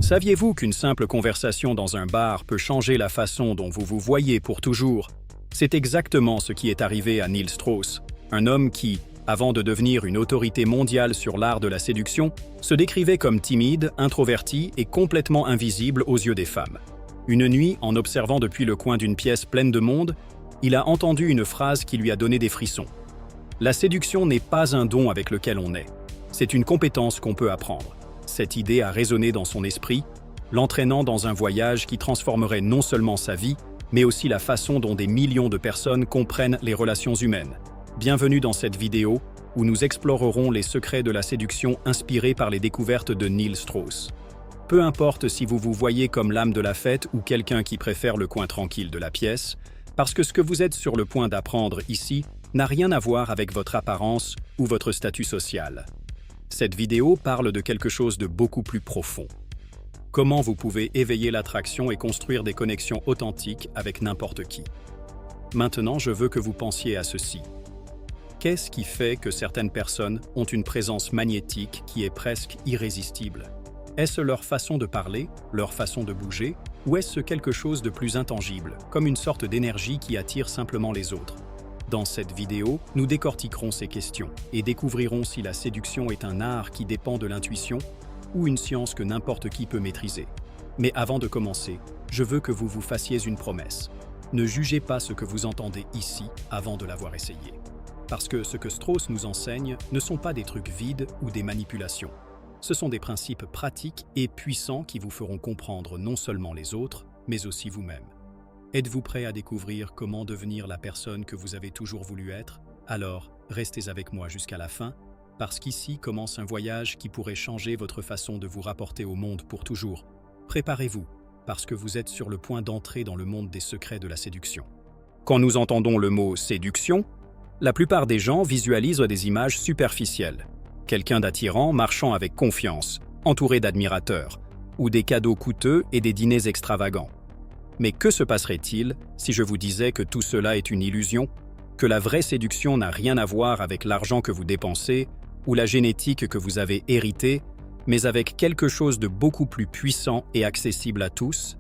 Saviez-vous qu'une simple conversation dans un bar peut changer la façon dont vous vous voyez pour toujours? C'est exactement ce qui est arrivé à Neil Strauss, un homme qui, avant de devenir une autorité mondiale sur l'art de la séduction, se décrivait comme timide, introverti et complètement invisible aux yeux des femmes. Une nuit, en observant depuis le coin d'une pièce pleine de monde, il a entendu une phrase qui lui a donné des frissons. La séduction n'est pas un don avec lequel on naît, c'est une compétence qu'on peut apprendre. Cette idée a résonné dans son esprit, l'entraînant dans un voyage qui transformerait non seulement sa vie, mais aussi la façon dont des millions de personnes comprennent les relations humaines. Bienvenue dans cette vidéo où nous explorerons les secrets de la séduction inspirés par les découvertes de Neil Strauss. Peu importe si vous vous voyez comme l'âme de la fête ou quelqu'un qui préfère le coin tranquille de la pièce, parce que ce que vous êtes sur le point d'apprendre ici n'a rien à voir avec votre apparence ou votre statut social. Cette vidéo parle de quelque chose de beaucoup plus profond. Comment vous pouvez éveiller l'attraction et construire des connexions authentiques avec n'importe qui. Maintenant, je veux que vous pensiez à ceci. Qu'est-ce qui fait que certaines personnes ont une présence magnétique qui est presque irrésistible? Est-ce leur façon de parler, leur façon de bouger, ou est-ce quelque chose de plus intangible, comme une sorte d'énergie qui attire simplement les autres? Dans cette vidéo, nous décortiquerons ces questions et découvrirons si la séduction est un art qui dépend de l'intuition ou une science que n'importe qui peut maîtriser. Mais avant de commencer, je veux que vous vous fassiez une promesse. Ne jugez pas ce que vous entendez ici avant de l'avoir essayé. Parce que ce que Strauss nous enseigne ne sont pas des trucs vides ou des manipulations. Ce sont des principes pratiques et puissants qui vous feront comprendre non seulement les autres, mais aussi vous-même. Êtes-vous prêt à découvrir comment devenir la personne que vous avez toujours voulu être? Alors, restez avec moi jusqu'à la fin, parce qu'ici commence un voyage qui pourrait changer votre façon de vous rapporter au monde pour toujours. Préparez-vous, parce que vous êtes sur le point d'entrer dans le monde des secrets de la séduction. Quand nous entendons le mot « séduction », la plupart des gens visualisent des images superficielles. Quelqu'un d'attirant marchant avec confiance, entouré d'admirateurs, ou des cadeaux coûteux et des dîners extravagants. Mais que se passerait-il si je vous disais que tout cela est une illusion, que la vraie séduction n'a rien à voir avec l'argent que vous dépensez ou la génétique que vous avez héritée, mais avec quelque chose de beaucoup plus puissant et accessible à tous?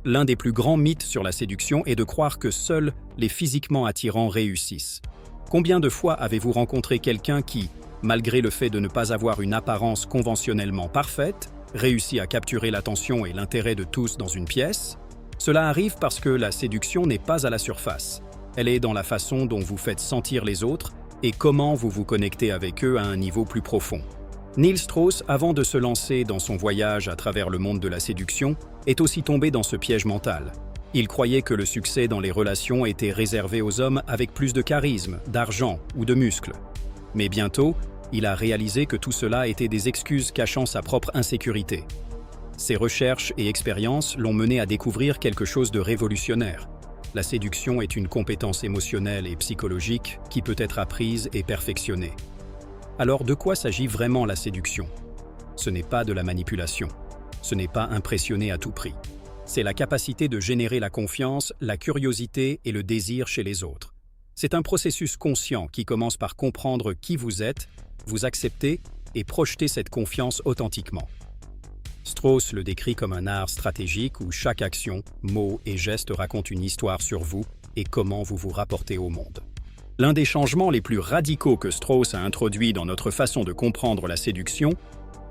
L'un des plus grands mythes sur la séduction est de croire que seuls les physiquement attirants réussissent. Combien de fois avez-vous rencontré quelqu'un qui, malgré le fait de ne pas avoir une apparence conventionnellement parfaite, réussit à capturer l'attention et l'intérêt de tous dans une pièce? Cela arrive parce que la séduction n'est pas à la surface. Elle est dans la façon dont vous faites sentir les autres et comment vous vous connectez avec eux à un niveau plus profond. Neil Strauss, avant de se lancer dans son voyage à travers le monde de la séduction, est aussi tombé dans ce piège mental. Il croyait que le succès dans les relations était réservé aux hommes avec plus de charisme, d'argent ou de muscles. Mais bientôt, il a réalisé que tout cela était des excuses cachant sa propre insécurité. Ses recherches et expériences l'ont mené à découvrir quelque chose de révolutionnaire. La séduction est une compétence émotionnelle et psychologique qui peut être apprise et perfectionnée. Alors de quoi s'agit vraiment la séduction? Ce n'est pas de la manipulation. Ce n'est pas impressionner à tout prix. C'est la capacité de générer la confiance, la curiosité et le désir chez les autres. C'est un processus conscient qui commence par comprendre qui vous êtes, vous accepter et projeter cette confiance authentiquement. Strauss le décrit comme un art stratégique où chaque action, mot et geste raconte une histoire sur vous et comment vous vous rapportez au monde. L'un des changements les plus radicaux que Strauss a introduit dans notre façon de comprendre la séduction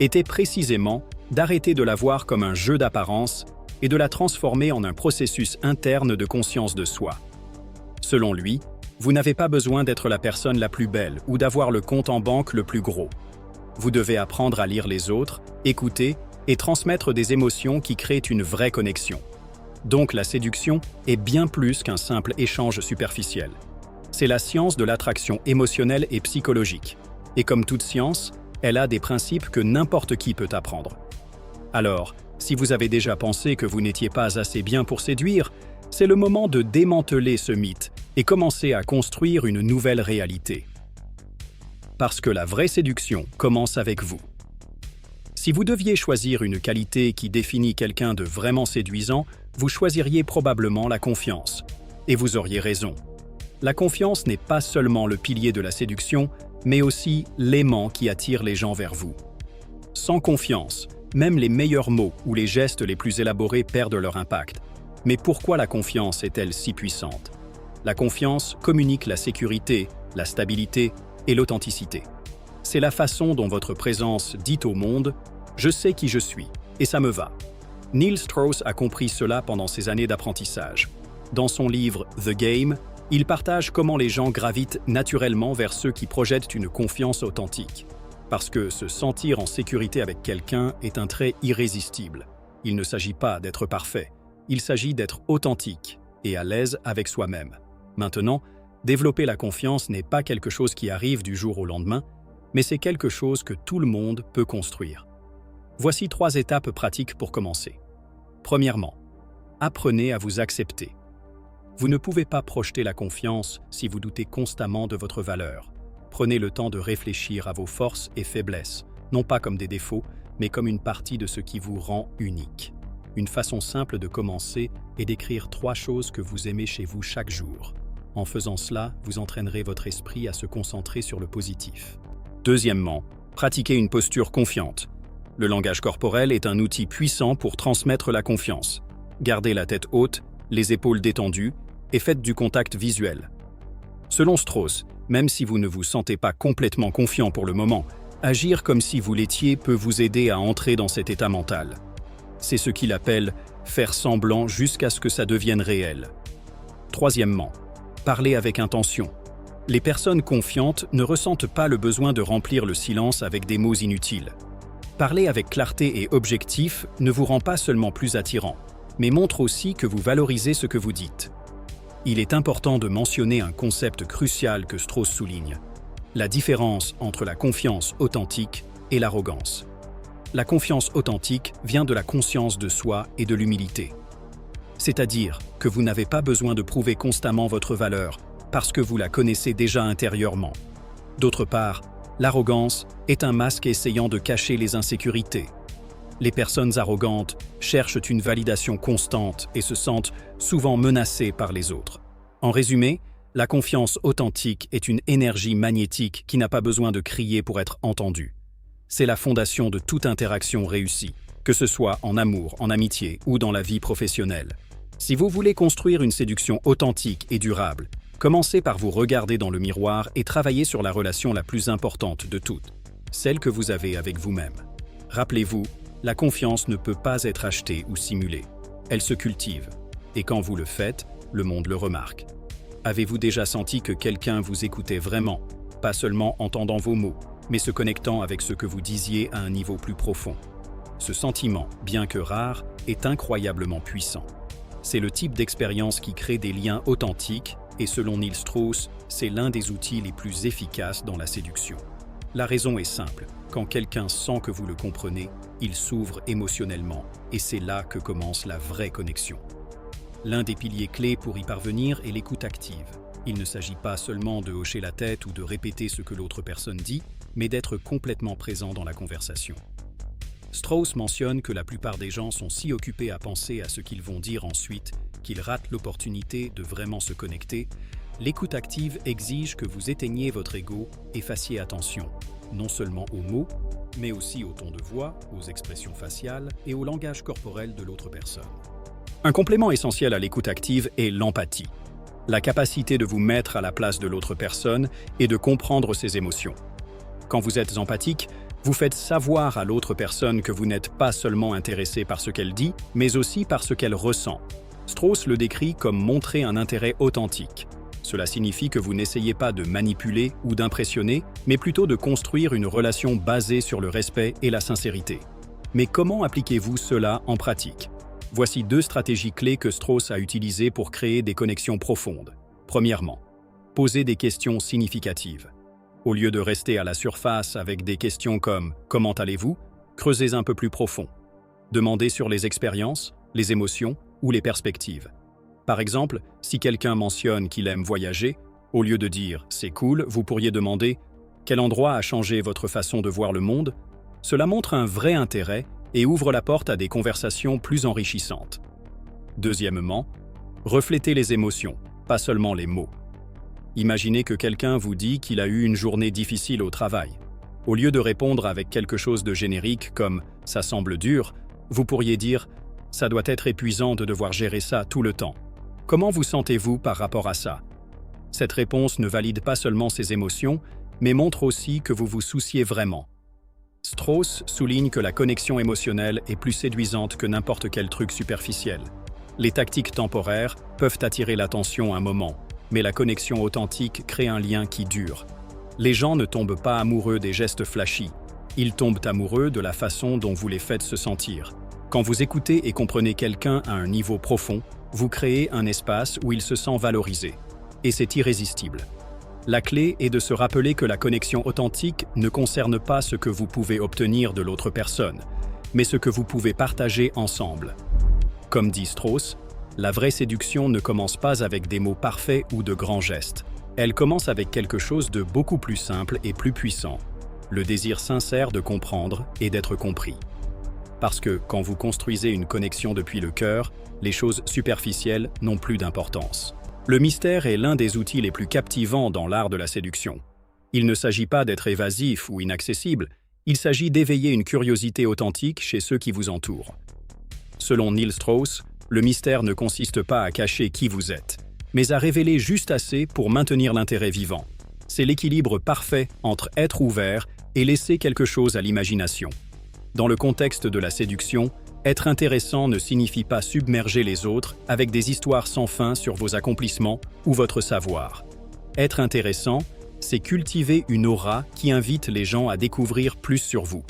était précisément d'arrêter de la voir comme un jeu d'apparence et de la transformer en un processus interne de conscience de soi. Selon lui, vous n'avez pas besoin d'être la personne la plus belle ou d'avoir le compte en banque le plus gros. Vous devez apprendre à lire les autres, écouter et transmettre des émotions qui créent une vraie connexion. Donc la séduction est bien plus qu'un simple échange superficiel. C'est la science de l'attraction émotionnelle et psychologique. Et comme toute science, elle a des principes que n'importe qui peut apprendre. Alors, si vous avez déjà pensé que vous n'étiez pas assez bien pour séduire, c'est le moment de démanteler ce mythe et commencer à construire une nouvelle réalité. Parce que la vraie séduction commence avec vous. Si vous deviez choisir une qualité qui définit quelqu'un de vraiment séduisant, vous choisiriez probablement la confiance. Et vous auriez raison. La confiance n'est pas seulement le pilier de la séduction, mais aussi l'aimant qui attire les gens vers vous. Sans confiance, Même les meilleurs mots ou les gestes les plus élaborés perdent leur impact. Mais pourquoi la confiance est-elle si puissante? La confiance communique la sécurité, la stabilité et l'authenticité. C'est la façon dont votre présence dit au monde « Je sais qui je suis, et ça me va ». Neil Strauss a compris cela pendant ses années d'apprentissage. Dans son livre « The Game », il partage comment les gens gravitent naturellement vers ceux qui projettent une confiance authentique. Parce que se sentir en sécurité avec quelqu'un est un trait irrésistible. Il ne s'agit pas d'être parfait, il s'agit d'être authentique et à l'aise avec soi-même. Maintenant, développer la confiance n'est pas quelque chose qui arrive du jour au lendemain, mais c'est quelque chose que tout le monde peut construire. Voici 3 étapes pratiques pour commencer. Premièrement, apprenez à vous accepter. Vous ne pouvez pas projeter la confiance si vous doutez constamment de votre valeur. Prenez le temps de réfléchir à vos forces et faiblesses, non pas comme des défauts, mais comme une partie de ce qui vous rend unique. Une façon simple de commencer est d'écrire 3 choses que vous aimez chez vous chaque jour. En faisant cela, vous entraînerez votre esprit à se concentrer sur le positif. Deuxièmement, pratiquez une posture confiante. Le langage corporel est un outil puissant pour transmettre la confiance. Gardez la tête haute, les épaules détendues et faites du contact visuel. Selon Strauss, même si vous ne vous sentez pas complètement confiant pour le moment, agir comme si vous l'étiez peut vous aider à entrer dans cet état mental. C'est ce qu'il appelle « faire semblant jusqu'à ce que ça devienne réel ». Troisièmement, parlez avec intention. Les personnes confiantes ne ressentent pas le besoin de remplir le silence avec des mots inutiles. Parler avec clarté et objectif ne vous rend pas seulement plus attirant, mais montre aussi que vous valorisez ce que vous dites. Il est important de mentionner un concept crucial que Strauss souligne, la différence entre la confiance authentique et l'arrogance. La confiance authentique vient de la conscience de soi et de l'humilité. C'est-à-dire que vous n'avez pas besoin de prouver constamment votre valeur parce que vous la connaissez déjà intérieurement. D'autre part, l'arrogance est un masque essayant de cacher les insécurités. Les personnes arrogantes cherchent une validation constante et se sentent souvent menacées par les autres. En résumé, la confiance authentique est une énergie magnétique qui n'a pas besoin de crier pour être entendue. C'est la fondation de toute interaction réussie, que ce soit en amour, en amitié ou dans la vie professionnelle. Si vous voulez construire une séduction authentique et durable, commencez par vous regarder dans le miroir et travailler sur la relation la plus importante de toutes, celle que vous avez avec vous-même. Rappelez-vous, la confiance ne peut pas être achetée ou simulée. Elle se cultive. Et quand vous le faites, le monde le remarque. Avez-vous déjà senti que quelqu'un vous écoutait vraiment, pas seulement entendant vos mots, mais se connectant avec ce que vous disiez à un niveau plus profond? Ce sentiment, bien que rare, est incroyablement puissant. C'est le type d'expérience qui crée des liens authentiques et selon Neil Strauss, c'est l'un des outils les plus efficaces dans la séduction. La raison est simple, quand quelqu'un sent que vous le comprenez, il s'ouvre émotionnellement et c'est là que commence la vraie connexion. L'un des piliers clés pour y parvenir est l'écoute active. Il ne s'agit pas seulement de hocher la tête ou de répéter ce que l'autre personne dit, mais d'être complètement présent dans la conversation. Strauss mentionne que la plupart des gens sont si occupés à penser à ce qu'ils vont dire ensuite qu'ils ratent l'opportunité de vraiment se connecter. L'écoute active exige que vous éteigniez votre ego et fassiez attention, non seulement aux mots, mais aussi au ton de voix, aux expressions faciales et au langage corporel de l'autre personne. Un complément essentiel à l'écoute active est l'empathie, la capacité de vous mettre à la place de l'autre personne et de comprendre ses émotions. Quand vous êtes empathique, vous faites savoir à l'autre personne que vous n'êtes pas seulement intéressé par ce qu'elle dit, mais aussi par ce qu'elle ressent. Strauss le décrit comme montrer un intérêt authentique. Cela signifie que vous n'essayez pas de manipuler ou d'impressionner, mais plutôt de construire une relation basée sur le respect et la sincérité. Mais comment appliquez-vous cela en pratique? Voici 2 stratégies clés que Strauss a utilisées pour créer des connexions profondes. Premièrement, posez des questions significatives. Au lieu de rester à la surface avec des questions comme « Comment allez-vous ?», creusez un peu plus profond. Demandez sur les expériences, les émotions ou les perspectives. Par exemple, si quelqu'un mentionne qu'il aime voyager, au lieu de dire « C'est cool », vous pourriez demander « Quel endroit a changé votre façon de voir le monde ?» Cela montre un vrai intérêt et ouvre la porte à des conversations plus enrichissantes. Deuxièmement, reflétez les émotions, pas seulement les mots. Imaginez que quelqu'un vous dit qu'il a eu une journée difficile au travail. Au lieu de répondre avec quelque chose de générique comme « ça semble dur », vous pourriez dire « ça doit être épuisant de devoir gérer ça tout le temps ». Comment vous sentez-vous par rapport à ça? Cette réponse ne valide pas seulement ses émotions, mais montre aussi que vous vous souciez vraiment. Strauss souligne que la connexion émotionnelle est plus séduisante que n'importe quel truc superficiel. Les tactiques temporaires peuvent attirer l'attention un moment, mais la connexion authentique crée un lien qui dure. Les gens ne tombent pas amoureux des gestes flashy, ils tombent amoureux de la façon dont vous les faites se sentir. Quand vous écoutez et comprenez quelqu'un à un niveau profond, vous créez un espace où il se sent valorisé. Et c'est irrésistible. La clé est de se rappeler que la connexion authentique ne concerne pas ce que vous pouvez obtenir de l'autre personne, mais ce que vous pouvez partager ensemble. Comme dit Strauss, la vraie séduction ne commence pas avec des mots parfaits ou de grands gestes. Elle commence avec quelque chose de beaucoup plus simple et plus puissant, le désir sincère de comprendre et d'être compris. Parce que quand vous construisez une connexion depuis le cœur, les choses superficielles n'ont plus d'importance. Le mystère est l'un des outils les plus captivants dans l'art de la séduction. Il ne s'agit pas d'être évasif ou inaccessible, il s'agit d'éveiller une curiosité authentique chez ceux qui vous entourent. Selon Neil Strauss, le mystère ne consiste pas à cacher qui vous êtes, mais à révéler juste assez pour maintenir l'intérêt vivant. C'est l'équilibre parfait entre être ouvert et laisser quelque chose à l'imagination. Dans le contexte de la séduction, être intéressant ne signifie pas submerger les autres avec des histoires sans fin sur vos accomplissements ou votre savoir. Être intéressant, c'est cultiver une aura qui invite les gens à découvrir plus sur vous.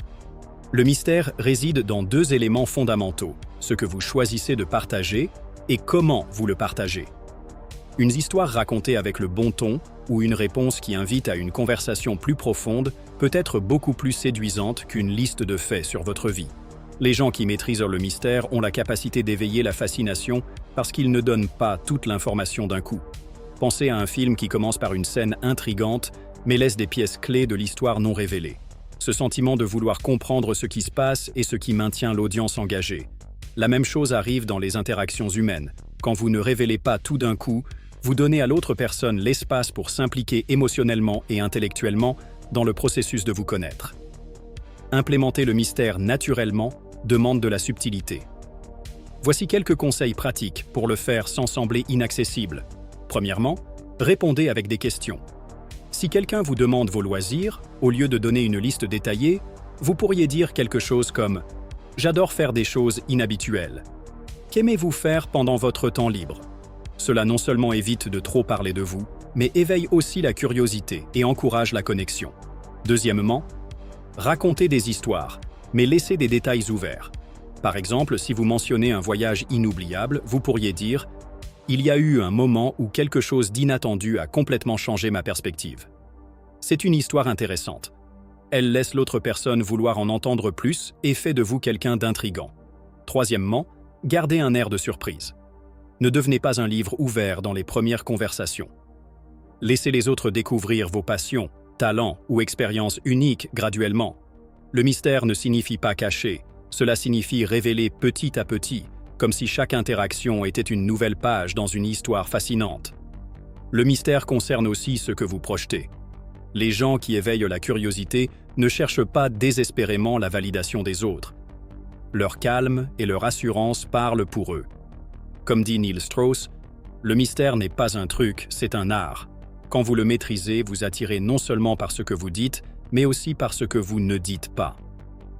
Le mystère réside dans deux éléments fondamentaux, ce que vous choisissez de partager et comment vous le partagez. Une histoire racontée avec le bon ton ou une réponse qui invite à une conversation plus profonde peut être beaucoup plus séduisante qu'une liste de faits sur votre vie. Les gens qui maîtrisent le mystère ont la capacité d'éveiller la fascination parce qu'ils ne donnent pas toute l'information d'un coup. Pensez à un film qui commence par une scène intrigante mais laisse des pièces clés de l'histoire non révélées. Ce sentiment de vouloir comprendre ce qui se passe est ce qui maintient l'audience engagée. La même chose arrive dans les interactions humaines. Quand vous ne révélez pas tout d'un coup, vous donnez à l'autre personne l'espace pour s'impliquer émotionnellement et intellectuellement dans le processus de vous connaître. Implémenter le mystère naturellement demande de la subtilité. Voici quelques conseils pratiques pour le faire sans sembler inaccessible. Premièrement, répondez avec des questions. Si quelqu'un vous demande vos loisirs, au lieu de donner une liste détaillée, vous pourriez dire quelque chose comme « J'adore faire des choses inhabituelles ». Qu'aimez-vous faire pendant votre temps libre? Cela non seulement évite de trop parler de vous, mais éveille aussi la curiosité et encourage la connexion. Deuxièmement, racontez des histoires, mais laissez des détails ouverts. Par exemple, si vous mentionnez un voyage inoubliable, vous pourriez dire « Il y a eu un moment où quelque chose d'inattendu a complètement changé ma perspective ». C'est une histoire intéressante. Elle laisse l'autre personne vouloir en entendre plus et fait de vous quelqu'un d'intrigant. Troisièmement, gardez un air de surprise. Ne devenez pas un livre ouvert dans les premières conversations. Laissez les autres découvrir vos passions, talents ou expériences uniques graduellement. Le mystère ne signifie pas cacher, cela signifie révéler petit à petit, comme si chaque interaction était une nouvelle page dans une histoire fascinante. Le mystère concerne aussi ce que vous projetez. Les gens qui éveillent la curiosité ne cherchent pas désespérément la validation des autres. Leur calme et leur assurance parlent pour eux. Comme dit Neil Strauss, le mystère n'est pas un truc, c'est un art. Quand vous le maîtrisez, vous attirez non seulement par ce que vous dites, mais aussi par ce que vous ne dites pas.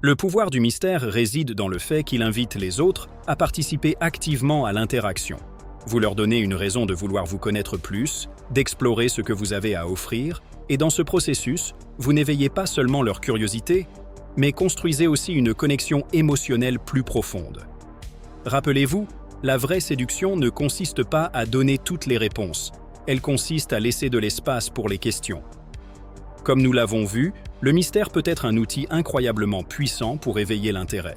Le pouvoir du mystère réside dans le fait qu'il invite les autres à participer activement à l'interaction. Vous leur donnez une raison de vouloir vous connaître plus, d'explorer ce que vous avez à offrir, et dans ce processus, vous n'éveillez pas seulement leur curiosité, mais construisez aussi une connexion émotionnelle plus profonde. Rappelez-vous, la vraie séduction ne consiste pas à donner toutes les réponses, elle consiste à laisser de l'espace pour les questions. Comme nous l'avons vu, le mystère peut être un outil incroyablement puissant pour éveiller l'intérêt.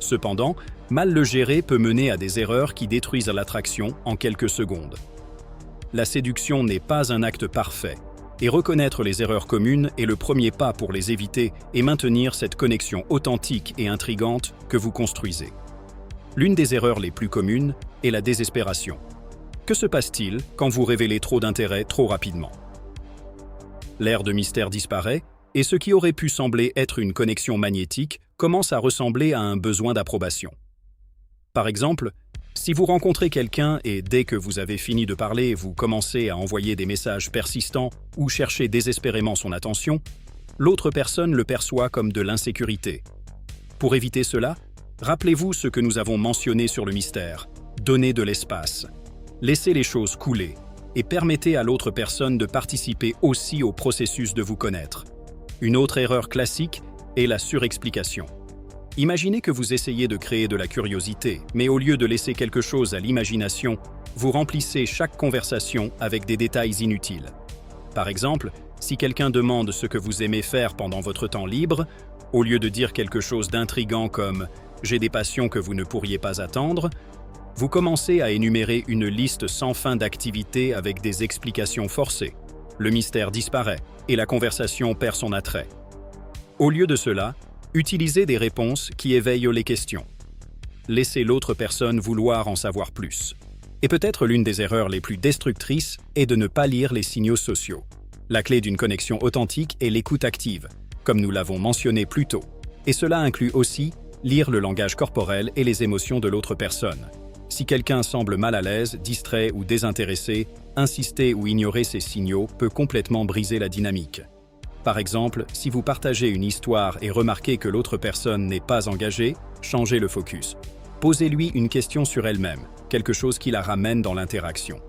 Cependant, mal le gérer peut mener à des erreurs qui détruisent l'attraction en quelques secondes. La séduction n'est pas un acte parfait, et reconnaître les erreurs communes est le premier pas pour les éviter et maintenir cette connexion authentique et intrigante que vous construisez. L'une des erreurs les plus communes est la désespération. Que se passe-t-il quand vous révélez trop d'intérêt trop rapidement? L'air de mystère disparaît Et ce qui aurait pu sembler être une connexion magnétique commence à ressembler à un besoin d'approbation. Par exemple, si vous rencontrez quelqu'un et dès que vous avez fini de parler, vous commencez à envoyer des messages persistants ou cherchez désespérément son attention, l'autre personne le perçoit comme de l'insécurité. Pour éviter cela, rappelez-vous ce que nous avons mentionné sur le mystère. Donnez de l'espace. Laissez les choses couler et permettez à l'autre personne de participer aussi au processus de vous connaître. Une autre erreur classique est la surexplication. Imaginez que vous essayez de créer de la curiosité, mais au lieu de laisser quelque chose à l'imagination, vous remplissez chaque conversation avec des détails inutiles. Par exemple, si quelqu'un demande ce que vous aimez faire pendant votre temps libre, au lieu de dire quelque chose d'intrigant comme « j'ai des passions que vous ne pourriez pas attendre », vous commencez à énumérer une liste sans fin d'activités avec des explications forcées. Le mystère disparaît et la conversation perd son attrait. Au lieu de cela, utilisez des réponses qui éveillent les questions. Laissez l'autre personne vouloir en savoir plus. Et peut-être l'une des erreurs les plus destructrices est de ne pas lire les signaux sociaux. La clé d'une connexion authentique est l'écoute active, comme nous l'avons mentionné plus tôt. Et cela inclut aussi lire le langage corporel et les émotions de l'autre personne. Si quelqu'un semble mal à l'aise, distrait ou désintéressé, insister ou ignorer ces signaux peut complètement briser la dynamique. Par exemple, si vous partagez une histoire et remarquez que l'autre personne n'est pas engagée, changez le focus. Posez-lui une question sur elle-même, quelque chose qui la ramène dans l'interaction.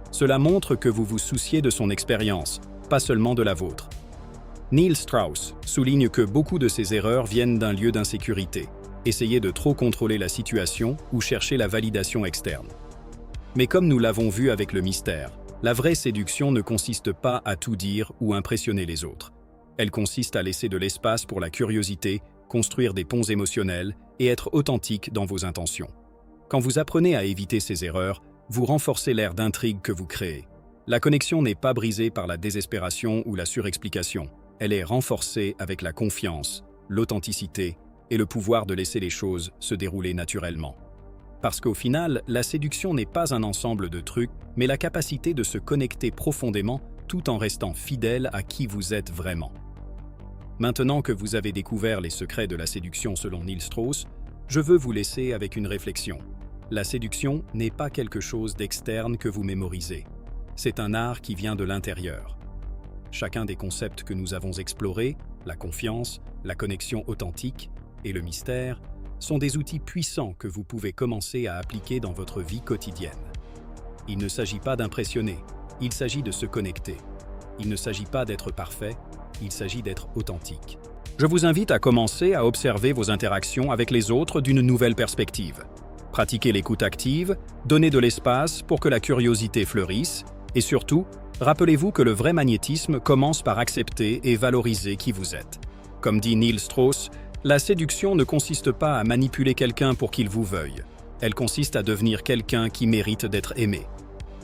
Cela montre que vous vous souciez de son expérience, pas seulement de la vôtre. Neil Strauss souligne que beaucoup de ces erreurs viennent d'un lieu d'insécurité. Essayez de trop contrôler la situation ou chercher la validation externe. Mais comme nous l'avons vu avec le mystère, la vraie séduction ne consiste pas à tout dire ou impressionner les autres. Elle consiste à laisser de l'espace pour la curiosité, construire des ponts émotionnels et être authentique dans vos intentions. Quand vous apprenez à éviter ces erreurs, vous renforcez l'air d'intrigue que vous créez. La connexion n'est pas brisée par la désespération ou la surexplication. Elle est renforcée avec la confiance, l'authenticité et le pouvoir de laisser les choses se dérouler naturellement. Parce qu'au final, la séduction n'est pas un ensemble de trucs, mais la capacité de se connecter profondément tout en restant fidèle à qui vous êtes vraiment. Maintenant que vous avez découvert les secrets de la séduction selon Neil Strauss, je veux vous laisser avec une réflexion. La séduction n'est pas quelque chose d'externe que vous mémorisez. C'est un art qui vient de l'intérieur. Chacun des concepts que nous avons explorés, la confiance, la connexion authentique et le mystère, sont des outils puissants que vous pouvez commencer à appliquer dans votre vie quotidienne. Il ne s'agit pas d'impressionner, il s'agit de se connecter. Il ne s'agit pas d'être parfait, il s'agit d'être authentique. Je vous invite à commencer à observer vos interactions avec les autres d'une nouvelle perspective. Pratiquez l'écoute active, donnez de l'espace pour que la curiosité fleurisse, et surtout, rappelez-vous que le vrai magnétisme commence par accepter et valoriser qui vous êtes. Comme dit Neil Strauss, la séduction ne consiste pas à manipuler quelqu'un pour qu'il vous veuille. Elle consiste à devenir quelqu'un qui mérite d'être aimé.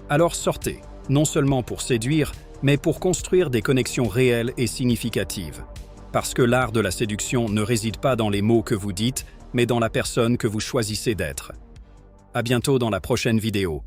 Alors sortez, non seulement pour séduire, mais pour construire des connexions réelles et significatives. Parce que l'art de la séduction ne réside pas dans les mots que vous dites, mais dans la personne que vous choisissez d'être. À bientôt dans la prochaine vidéo.